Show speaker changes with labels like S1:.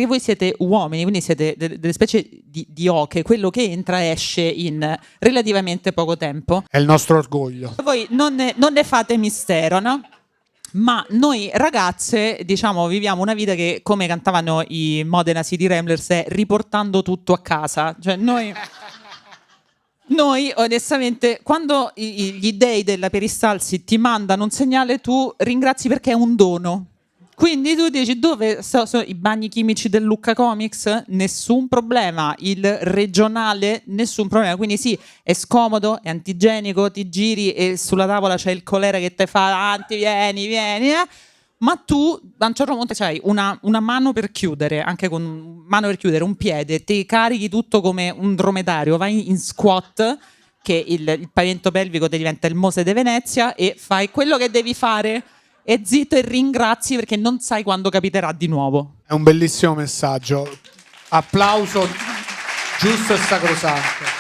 S1: E voi siete uomini, quindi siete delle specie di oche, quello che entra esce in relativamente poco tempo.
S2: È il nostro orgoglio.
S1: Voi non ne fate mistero, no? Ma noi ragazze, diciamo, viviamo una vita che, come cantavano i Modena City Ramblers, è riportando tutto a casa. Cioè noi onestamente, quando gli dei della peristalsi ti mandano un segnale, tu ringrazi perché è un dono. Quindi tu dici dove sono i bagni chimici del Lucca Comics? Nessun problema. Il regionale? Nessun problema. Quindi sì, è scomodo, è antigenico, ti giri e sulla tavola c'è il colera che ti fa avanti, vieni, ma tu a un certo punto c'hai una mano per chiudere, anche con mano per chiudere, un piede, ti carichi tutto come un dromedario, vai in squat, che il pavimento pelvico ti diventa il Mose di Venezia, e fai quello che devi fare, e zitto e ringrazi perché non sai quando capiterà di nuovo.
S2: È un bellissimo messaggio. Applauso giusto e sacrosanto.